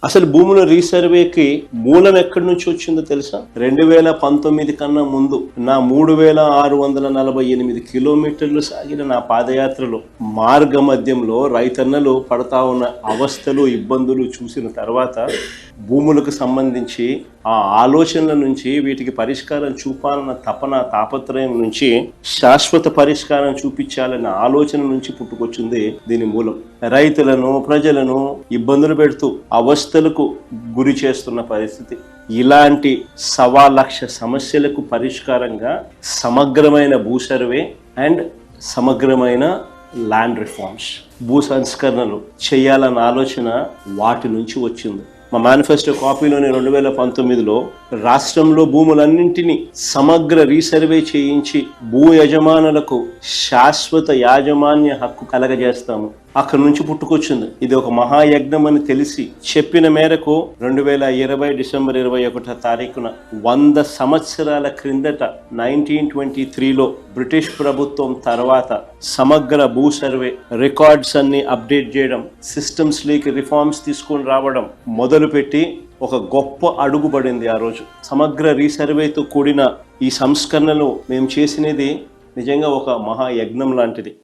అసలు భూముల రీసర్వేకి మూలం ఎక్కడి నుంచి వచ్చిందో తెలుసా? 2019 కన్నా ముందు నా 3648 కిలోమీటర్లు సాగిన నా పాదయాత్రలో మార్గ మధ్యంలో రైతన్నలు పడతా ఉన్న అవస్థలు, ఇబ్బందులు చూసిన తర్వాత భూములకు సంబంధించి ఆ ఆలోచనల నుంచి వీటికి పరిష్కారం చూపాలన్న తపన, తాపత్రయం నుంచి శాశ్వత పరిష్కారం చూపించాలన్న ఆలోచన నుంచి పుట్టుకొచ్చింది దీని మూలం. రైతులను, ప్రజలను ఇబ్బందులు పెడుతూ అవస్థలకు గురి చేస్తున్న పరిస్థితి. ఇలాంటి 1,00,000 సమస్యలకు పరిష్కారంగా సమగ్రమైన భూ సర్వే అండ్ సమగ్రమైన ల్యాండ్ రిఫార్మ్స్, భూ సంస్కరణలు చేయాలన్న ఆలోచన వాటి నుంచి వచ్చింది. మా మేనిఫెస్టో కాపీలోని 2019లో రాష్ట్రంలో భూములన్నింటినీ సమగ్ర రీసర్వే చేయించి భూ యజమానులకు శాశ్వత యాజమాన్య హక్కు కలగజేస్తాము. అక్కడి నుంచి పుట్టుకొచ్చింది. ఇది ఒక మహాయజ్ఞం అని తెలిసి చెప్పిన మేరకు 2020 డిసెంబర్ 21వ తారీఖున 100 సంవత్సరాల క్రిందట 1923లో బ్రిటిష్ ప్రభుత్వం తర్వాత సమగ్ర భూ సర్వే రికార్డ్స్ అన్ని అప్డేట్ చేయడం, సిస్టమ్స్ లేకి రిఫార్మ్స్ తీసుకొని రావడం మొదలుపెట్టి ఒక గొప్ప అడుగు పడింది. ఆ రోజు సమగ్ర రీసర్వేతో కూడిన ఈ సంస్కరణలు మేము చేసినది నిజంగా ఒక మహాయజ్ఞం లాంటిది.